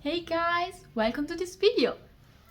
Hey guys, welcome to this video.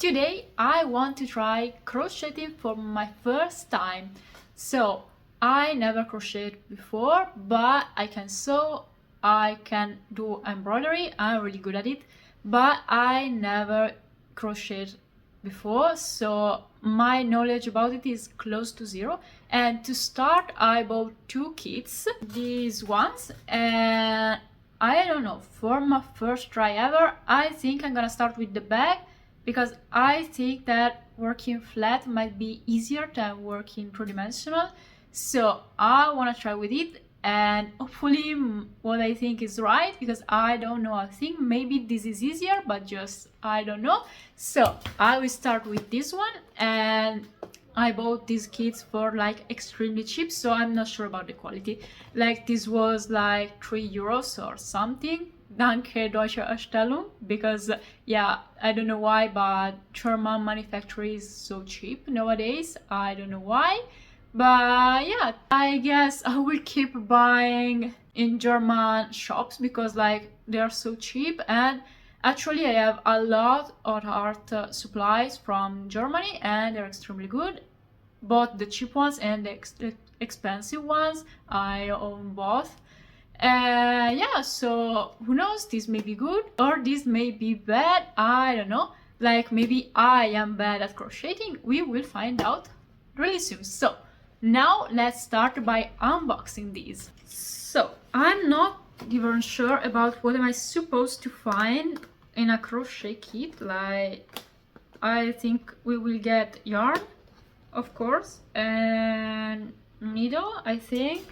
Today I want to try crocheting for my first time. So I never crocheted before, but I can sew, I can do embroidery, I'm really good at it, but I never crocheted before, so my knowledge about it is close to zero. And to start I bought two kits, these ones, and I don't know, for my first try ever, I think I'm gonna start with the bag because I think that working flat might be easier than working two-dimensional. So I wanna try with it and hopefully what I think is right, because I don't know, I think maybe this is easier, but just I don't know. So I will start with this one, and I bought these kits for like extremely cheap, so I'm not sure about the quality. Like this was like €3 or something. Danke Deutsche Erstellung, because yeah, I don't know why, but German manufacturing is so cheap nowadays. I don't know why, but yeah, I guess I will keep buying in German shops because like they are so cheap. And actually I have a lot of art supplies from Germany and they're extremely good. Both the cheap ones and the expensive ones, I own both. Yeah, so who knows, this may be good or this may be bad, I don't know. Like maybe I am bad at crocheting, we will find out really soon. So now let's start by unboxing these. So I'm not even sure about what am I supposed to find in a crochet kit. Like I think we will get yarn, of course, and needle, I think,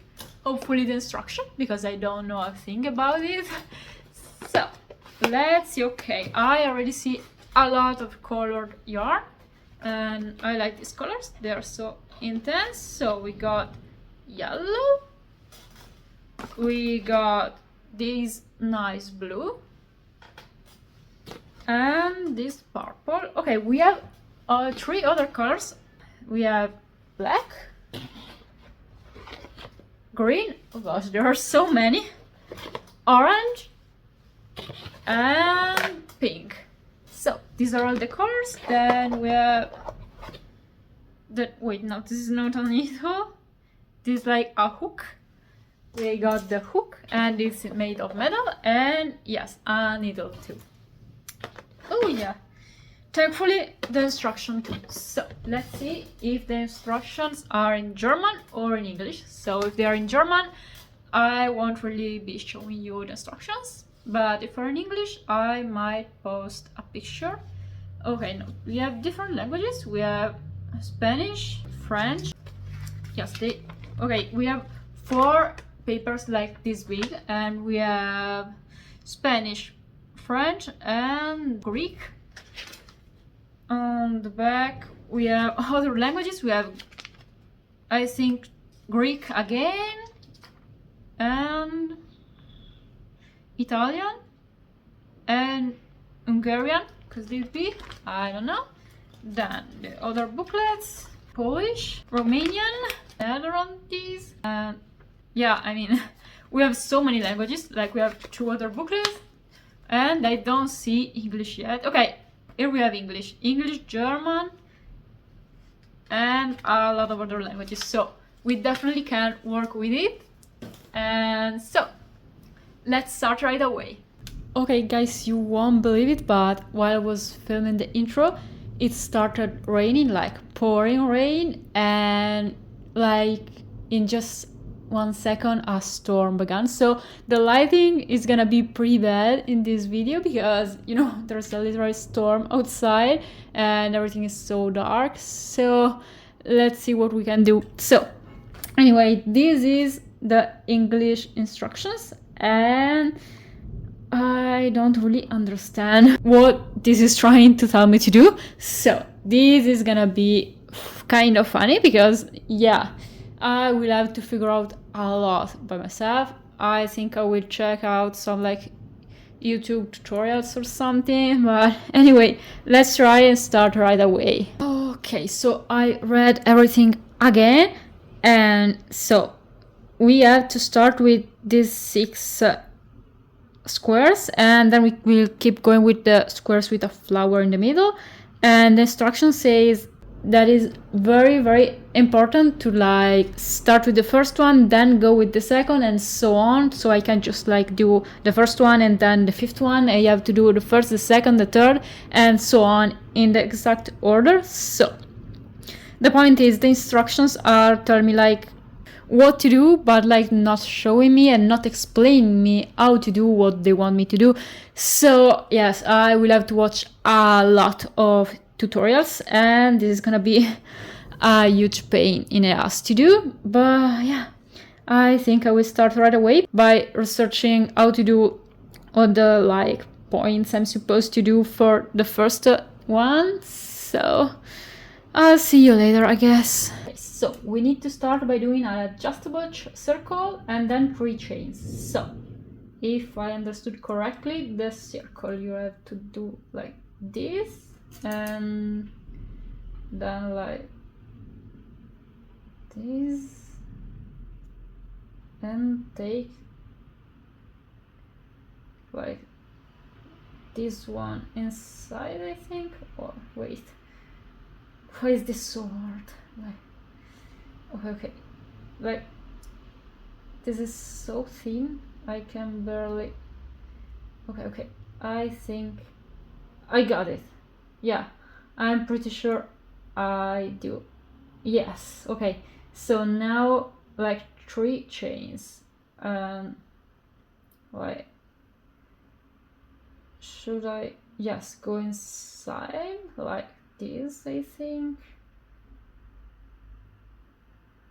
hopefully the instruction, because I don't know a thing about it. So let's see. Okay, I already see a lot of colored yarn and I like these colors, they are so intense. So we got yellow, we got this nice blue, and this purple. Okay, we have three other colors. We have black, green, oh gosh, there are so many, orange, and pink. So these are all the colors. Then we have the, wait, no, this is not a needle, this is like a hook. We got the hook and it's made of metal, and yes, a needle too. Oh yeah, thankfully the instruction too. So let's see if the instructions are in German or in English. So if they are in German, I won't really be showing you the instructions, but if they're in English, I might post a picture. Okay, no, we have different languages. We have Spanish, French. Yes, okay, we have 4 papers like this big, and we have Spanish, French, and Greek. On the back we have other languages. We have, I think, Greek again, and Italian, and Hungarian, could this be? I don't know. Then the other booklets, Polish, Romanian, Netherlands, and yeah, I mean we have so many languages. Like we have 2 other booklets, and I don't see English yet. Okay, here we have English, German, and a lot of other languages. So we definitely can work with it. And so let's start right away. Okay guys, you won't believe it, but while I was filming the intro, it started raining, like pouring rain, and like in just 1 second a storm began. So the lighting is gonna be pretty bad in this video because, you know, there's a literal storm outside and everything is so dark. So let's see what we can do. So anyway, this is the English instructions, and I don't really understand what this is trying to tell me to do. So this is gonna be kind of funny because yeah, I will have to figure out a lot by myself. I think I will check out some like YouTube tutorials or something, but anyway, let's try and start right away. Okay, so I read everything again, and so we have to start with these 6 squares, and then we will keep going with the squares with a flower in the middle. And the instruction says that is very, very important to like start with the first one, then go with the second, and so on. So I can just like do the first one and then the fifth one, and you have to do the first, the second, the third, and so on in the exact order. So the point is, the instructions are telling me like what to do, but like not showing me and not explaining me how to do what they want me to do. So yes, I will have to watch a lot of tutorials, and this is gonna be a huge pain in the ass to do. But yeah, I think I will start right away by researching how to do all the like points I'm supposed to do for the first one. So I'll see you later, I guess. So we need to start by doing an adjustable circle and then 3 chains. So if I understood correctly, the circle you have to do like this, and then like this, and take like this one inside, I think. Oh wait, why is this so hard? Like, okay, like this is so thin I can barely. Okay, I think I got it. Yeah, I'm pretty sure I do. Yes, okay, so now like 3 chains. Like, should I, yes, go inside like this, I think.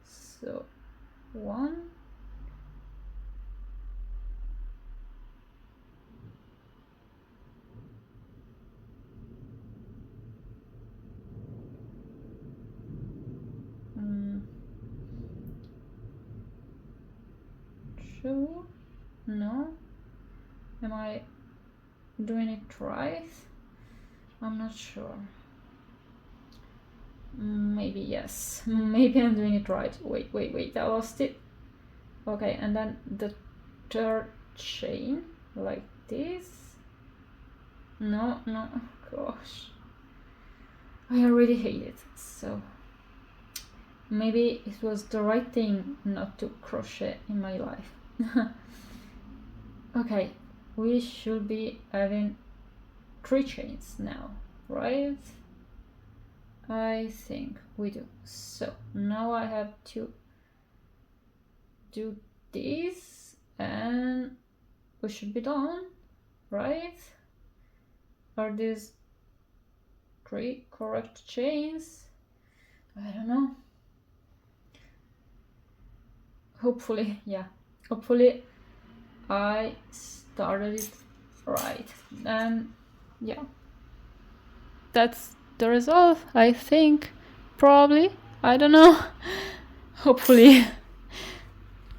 So 1, 2, no, am I doing it right? I'm not sure. Maybe yes, maybe I'm doing it right. Wait, I lost it. Okay, and then the third chain like this. No, gosh, I already hate it. So maybe it was the right thing not to crochet in my life. Okay, we should be having 3 chains now, right? I think we do. So now I have to do this, and we should be done, right? Are these 3 correct chains? I don't know. Hopefully, yeah. Hopefully I started it right. And yeah, that's the result, I think. Probably. I don't know. Hopefully.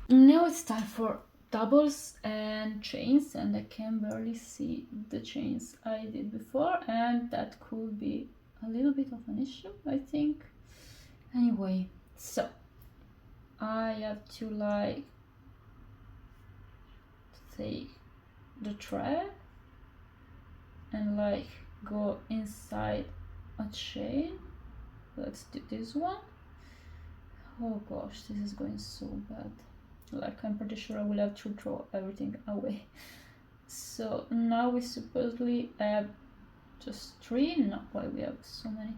Now it's time for doubles and chains, and I can barely see the chains I did before, and that could be a little bit of an issue, I think. Anyway, so I have to like take the thread and like go inside a chain. Let's do this one. Oh gosh, this is going so bad. Like, I'm pretty sure I will have to throw everything away. So now we supposedly have just 3. Not why we have so many.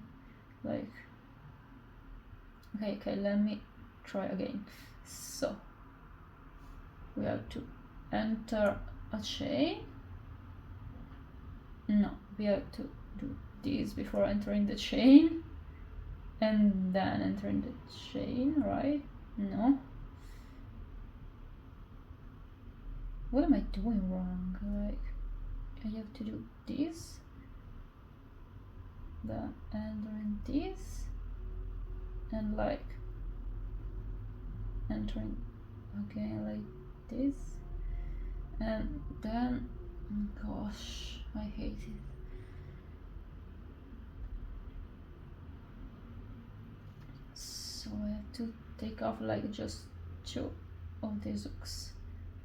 Like, okay, let me try again. So we have to enter a chain. No, we have to do this before entering the chain, and then entering the chain, right? No. What am I doing wrong? Like, I have to do this, then entering this, and like entering again like this, and then, gosh, I hate it. So I have to take off like just 2 of these hooks,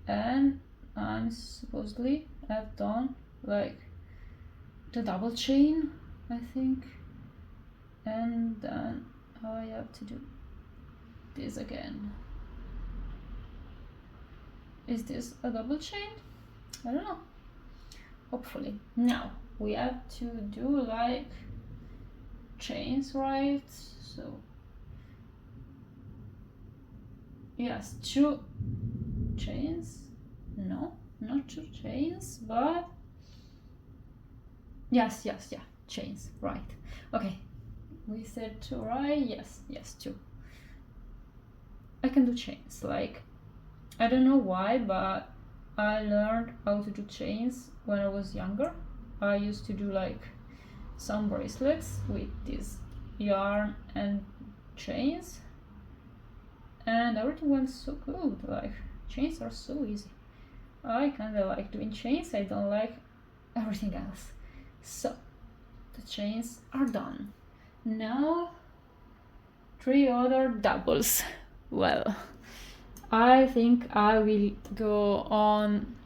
and I'm supposedly have done like the double chain, I think, and then I have to do this again. Is this a double chain? I don't know. Hopefully. Now we have to do like chains, right? So yes, 2 chains. No, not 2 chains, but yes, yeah, chains, right. Okay, we said 2, right? Yes, 2. I can do chains, like, I don't know why, but I learned how to do chains when I was younger. I used to do like some bracelets with this yarn and chains, and everything went so good. Like, chains are so easy. I kinda like doing chains, I don't like everything else. So the chains are done. Now 3 other doubles. Well, I think I will go on.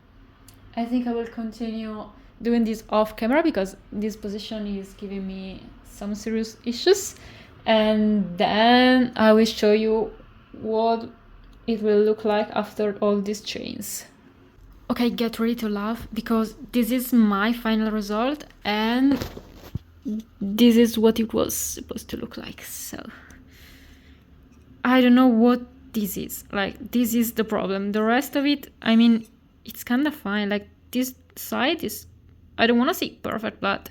I think I will continue doing this off camera because this position is giving me some serious issues, and then I will show you what it will look like after all these chains. Okay, get ready to laugh because this is my final result and this is what it was supposed to look like. So I don't know what this is. Like, this is the problem. The rest of it, I mean, it's kind of fine. Like, this side is, I don't want to say perfect, but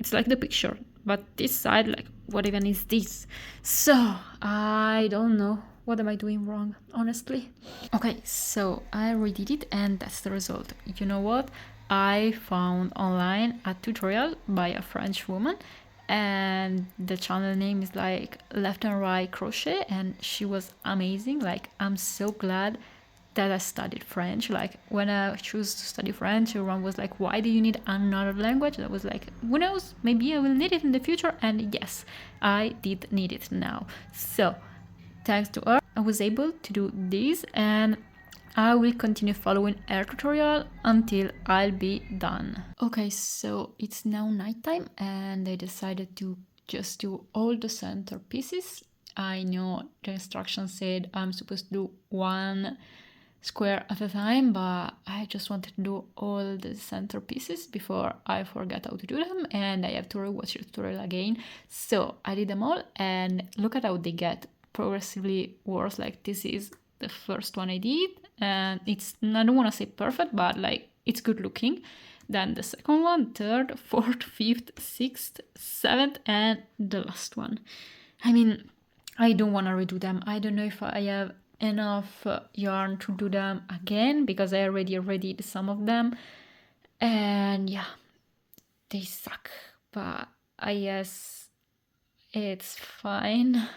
it's like the picture. But this side, like, what even is this? So I don't know. What am I doing wrong, honestly? Okay, so I redid it and that's the result. You know what? I found online a tutorial by a French woman and the channel name is like Left and Right Crochet and she was amazing. Like, I'm so glad that I studied French. Like, when I chose to study French, everyone was like, why do you need another language? And I was like, who knows, maybe I will need it in the future. And yes, I did need it now. So thanks to her, I was able to do this and I will continue following her tutorial until I'll be done. Okay, so it's now nighttime and I decided to just do all the center pieces. I know the instructions said I'm supposed to do 1 square at a time, but I just wanted to do all the center pieces before I forget how to do them and I have to rewatch the tutorial again. So I did them all and look at how they get progressively worse. Like, this is the first one I did and it's, I don't want to say perfect, but like, it's good looking. Then the second one, third, fourth, fifth, sixth, seventh, and the last one. I mean, I don't want to redo them. I don't know if I have enough yarn to do them again because I already redid some of them. And yeah, they suck, but I guess it's fine.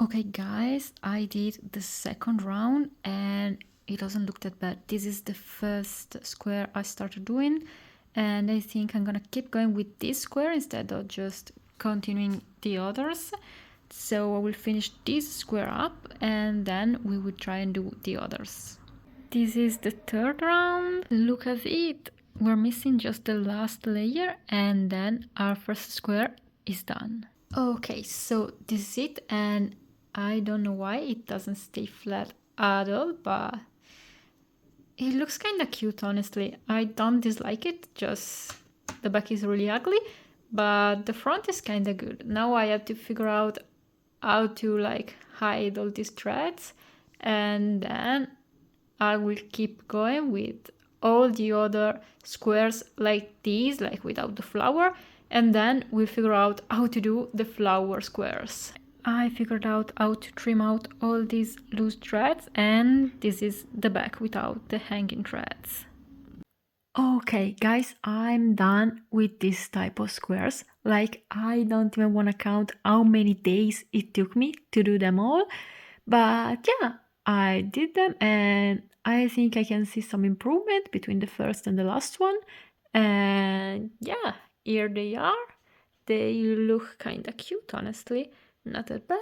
Okay guys, I did the second round and it doesn't look that bad. This is the first square I started doing and I think I'm gonna keep going with this square instead of just continuing the others. So I will finish this square up and then we will try and do the others. This is the third round. Look at it. We're missing just the last layer and then our first square is done. Okay, so this is it and I don't know why it doesn't stay flat at all, but it looks kind of cute, honestly. I don't dislike it, just the back is really ugly, but the front is kind of good. Now I have to figure out how to like hide all these threads and then I will keep going with all the other squares like these, like without the flower, and then we'll figure out how to do the flower squares. I figured out how to trim out all these loose threads and this is the back without the hanging threads. Okay guys, I'm done with this type of squares. Like, I don't even want to count how many days it took me to do them all, but yeah, I did them and I think I can see some improvement between the first and the last one. And yeah, here they are. They look kind of cute, honestly, not that bad.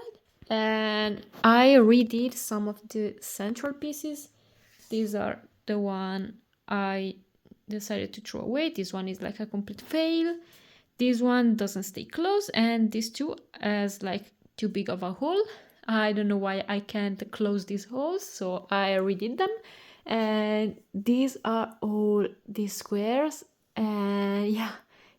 And I redid some of the central pieces. These are the one I decided to throw away. This one is like a complete fail. This one doesn't stay closed, and this two has like too big of a hole. I don't know why I can't close these holes, so I redid them. And these are all these squares, and yeah,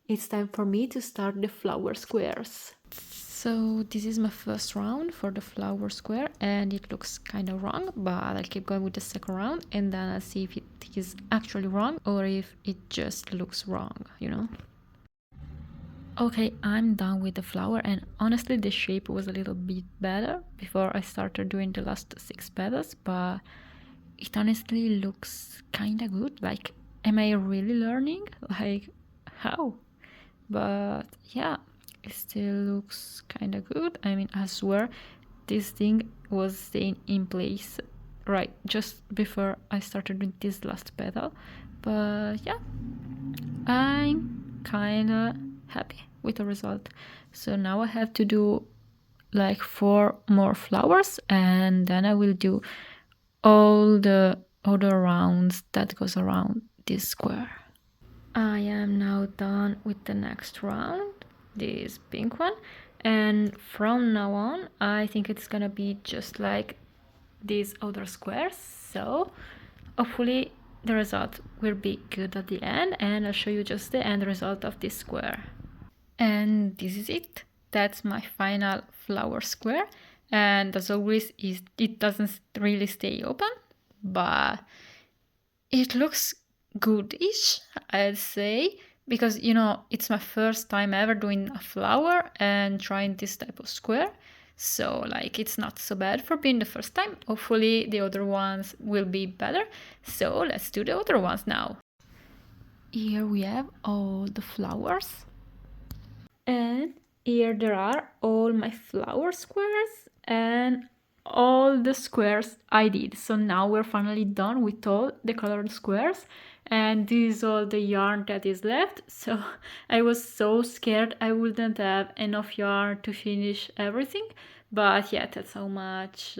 it's time for me to start the flower squares. So this is my first round for the flower square, and it looks kind of wrong, but I'll keep going with the second round, and then I'll see if it is actually wrong or if it just looks wrong, you know. Okay, I'm done with the flower, and honestly the shape was a little bit better before I started doing the last 6 petals, but it honestly looks kind of good. Like, am I really learning? Like, how? But yeah, it still looks kind of good. I mean, I swear this thing was staying in place right just before I started doing this last petal. But yeah, I'm kind of happy with the result. So now I have to do like 4 more flowers, and then I will do all the other rounds that goes around this square. I am now done with the next round, this pink one, and from now on I think it's gonna be just like these other squares, so hopefully the result will be good at the end, and I'll show you just the end result of this square. And this is it. That's my final flower square, and as always it doesn't really stay open, but it looks good-ish, I'd say, because you know it's my first time ever doing a flower and trying this type of square, so like it's not so bad for being the first time. Hopefully the other ones will be better, so let's do the other ones now. Here we have all the flowers, and here there are all my flower squares and all the squares I did. So now we're finally done with all the colored squares, and this is all the yarn that is left. So I was so scared I wouldn't have enough yarn to finish everything, but yeah, that's how much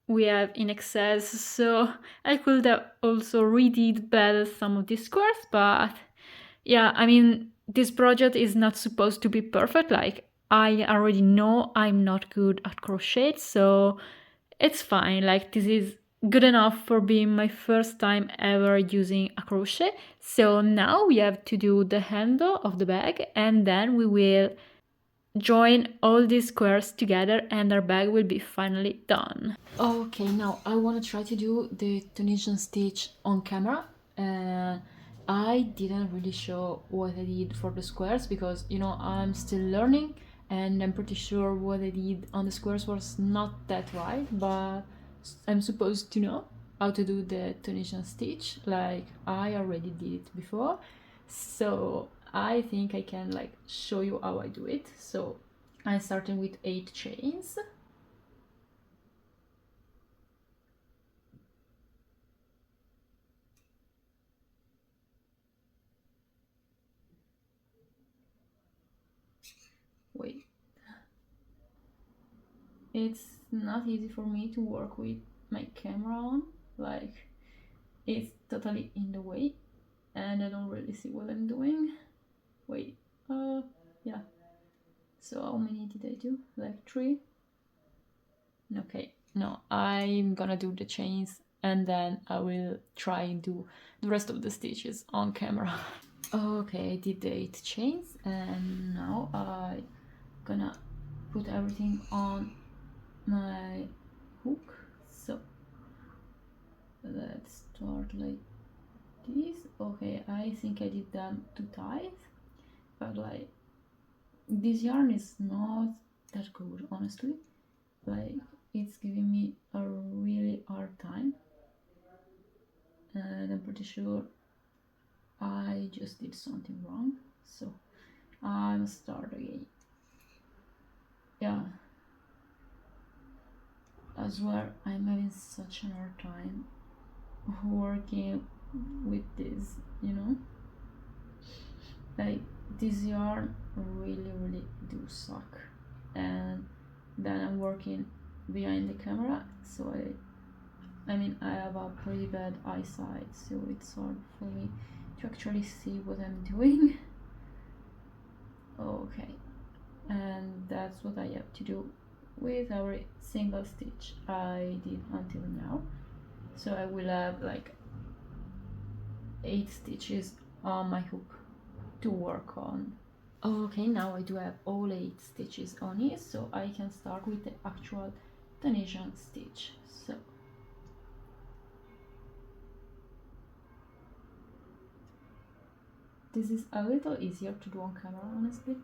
we have in excess. So I could have also redid better some of these squares, but yeah, I mean, this project is not supposed to be perfect. Like, I already know I'm not good at crochet, so it's fine. Like, this is good enough for being my first time ever using a crochet. So now we have to do the handle of the bag, and then we will join all these squares together and our bag will be finally done. Okay, now I want to try to do the Tunisian stitch on camera. I didn't really show what I did for the squares because, you know, I'm still learning and I'm pretty sure what I did on the squares was not that right, but I'm supposed to know how to do the Tunisian stitch. Like, I already did it before, so I think I can like show you how I do it. So I'm starting with 8 chains. Wait, it's not easy for me to work with my camera on, like it's totally in the way and I don't really see what I'm doing. Wait, yeah, so how many did I do? Like 3? Okay, no, I'm gonna do the chains and then I will try and do the rest of the stitches on camera. Okay, I did the 8 chains and now I'm gonna put everything on my hook. So let's start like this. Okay, I think I did them too tight, but like this yarn is not that good, honestly. Like, it's giving me a really hard time and I'm pretty sure I just did something wrong, so I'll start again. Yeah, I swear I'm having such a hard time working with this, you know, like this yarn really do suck, and then I'm working behind the camera, so I mean, I have a pretty bad eyesight, so it's hard for me to actually see what I'm doing. Okay, and that's what I have to do with every single stitch I did until now. So I will have like 8 stitches on my hook to work on. Okay, now I do have all 8 stitches on it, so I can start with the actual Tunisian stitch. So this is a little easier to do on camera, honestly.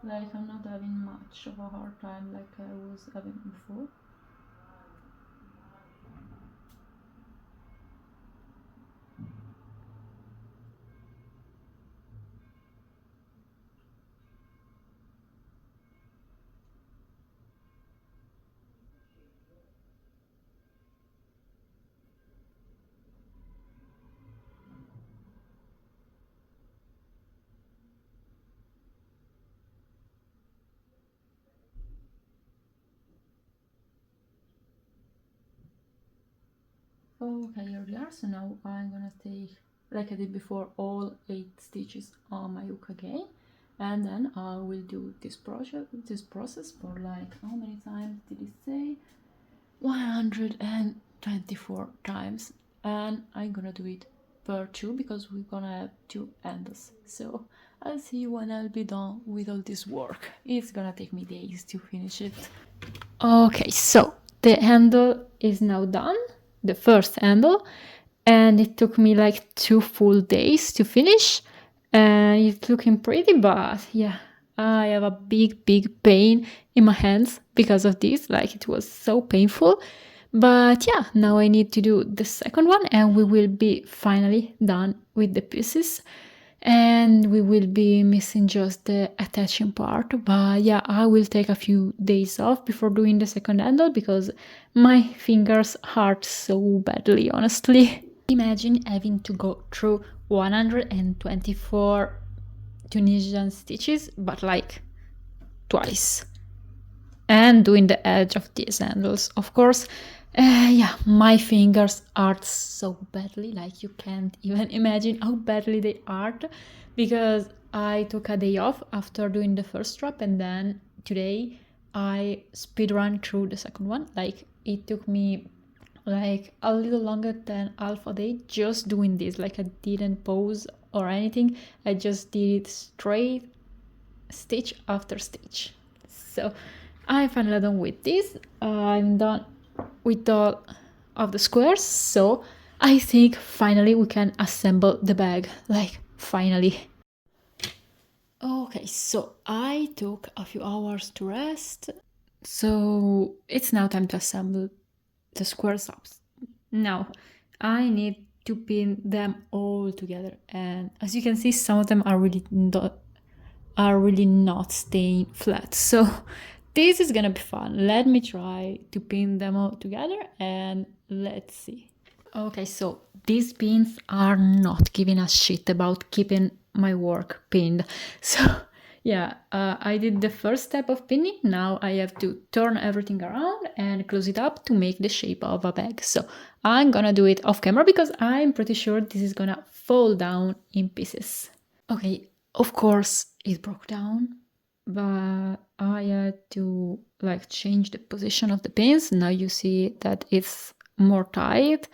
Like, I'm not having much of a hard time like I was having before. Okay, here we are. So now I'm gonna take, like I did before, all 8 stitches on my hook again, and then I will do this process for like, how many times did it say? 124 times, and I'm gonna do it per 2 because we're gonna have 2 handles. So I'll see you when I'll be done with all this work. It's gonna take me days to finish it. Okay, so the handle is now done, the first handle, and it took me like 2 full days to finish, and it's looking pretty, but yeah, I have a big pain in my hands because of this. Like, it was so painful. But yeah, now I need to do the second one and we will be finally done with the pieces, and we will be missing just the attaching part. But yeah, I will take a few days off before doing the second handle because my fingers hurt so badly, honestly. Imagine having to go through 124 Tunisian stitches, but like twice, and doing the edge of these handles, of course. Yeah, my fingers hurt so badly, like you can't even imagine how badly they hurt, because I took a day off after doing the first strap, and then today I speed run through the second one. Like, it took me like a little longer than half a day just doing this. Like, I didn't pause or anything, I just did it straight, stitch after stitch. So I'm finally done with this. I'm done with all of the squares, so I think finally we can assemble the bag. Like, finally. Okay, so I took a few hours to rest, so it's now time to assemble the squares up. Now I need to pin them all together, and as you can see, some of them are really not staying flat, so this is gonna be fun. Let me try to pin them all together and let's see. Okay, so these pins are not giving a shit about keeping my work pinned. So yeah, I did the first step of pinning. Now I have to turn everything around and close it up to make the shape of a bag. So I'm gonna do it off camera because I'm pretty sure this is gonna fall down in pieces. Okay, of course it broke down, but I had to like change the position of the pins. Now you see that it's more tight,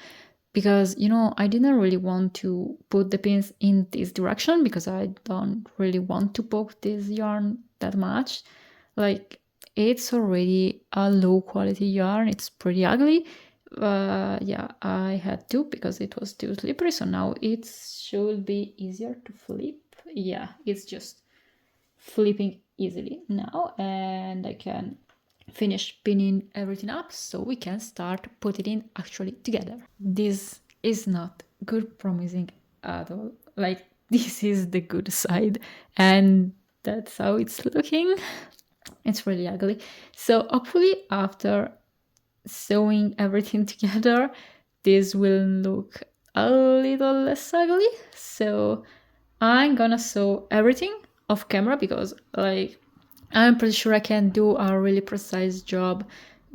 because, you know, I didn't really want to put the pins in this direction because I don't really want to poke this yarn that much. Like, it's already a low quality yarn, it's pretty ugly. Yeah, I had to because it was too slippery. So now it should be easier to flip. Yeah, it's just flipping easily now, and I can finish pinning everything up so we can start putting it actually together. This is not good promising at all. Like, this is the good side, and that's how it's looking. It's really ugly. So hopefully after sewing everything together, this will look a little less ugly. So I'm gonna sew everything off camera because, like, I'm pretty sure I can do a really precise job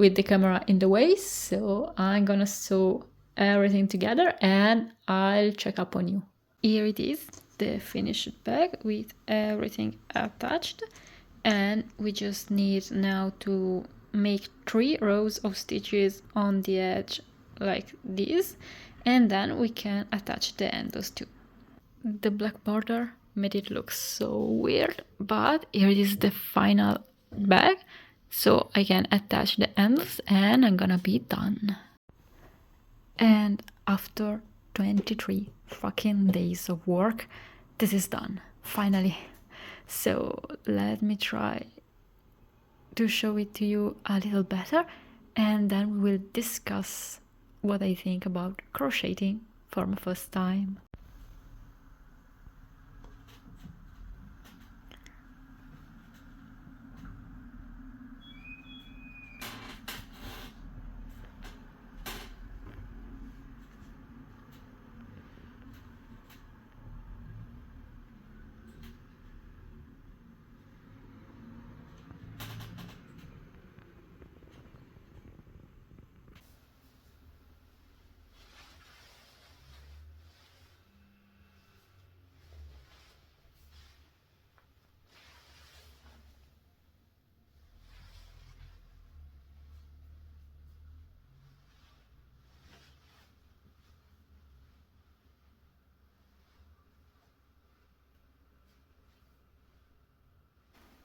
with the camera in the way, so I'm gonna sew everything together and I'll check up on you. Here it is, the finished bag with everything attached, and we just need now to make 3 rows of stitches on the edge like this, and then we can attach the endos too. The black border made it look so weird, but here it is, the final bag, so I can attach the ends and I'm gonna be done. And after 23 fucking days of work, this is done, finally. So let me try to show it to you a little better, and then we will discuss what I think about crocheting for my first time.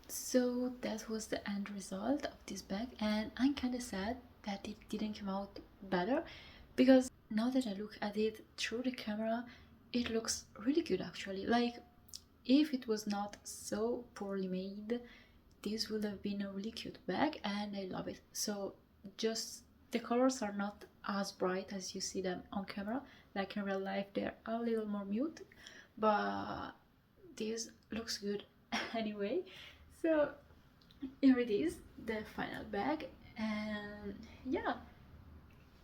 So that was the end result of this bag, and I'm kind of sad that it didn't come out better, because now that I look at it through the camera, it looks really good actually. Like, if it was not so poorly made, this would have been a really cute bag and I love it. So just the colors are not as bright as you see them on camera, like in real life they're a little more muted, but this looks good anyway. So here it is, the final bag, and yeah,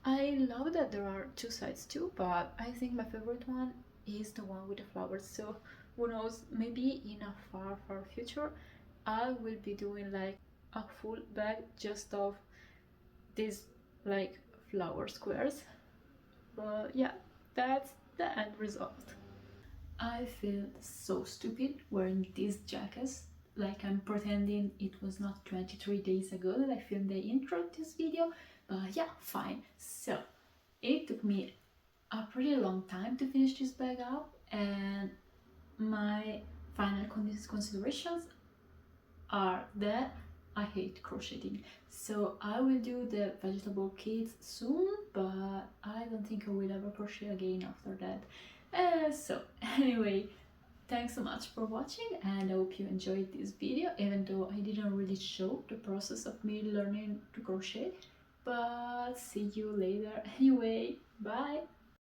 I love that there are 2 sides too, but I think my favorite one is the one with the flowers. So who knows, maybe in a far future I will be doing like a full bag just of these like flower squares. But yeah, that's the end result. I feel so stupid wearing these jackets, like I'm pretending it was not 23 days ago that I filmed the intro to this video, but yeah, fine. So it took me a pretty long time to finish this bag up, and my final considerations are that I hate crocheting. So I will do the vegetable kits soon, but I don't think I will ever crochet again after that. So anyway, thanks so much for watching, and I hope you enjoyed this video, even though I didn't really show the process of me learning to crochet. But see you later anyway, bye!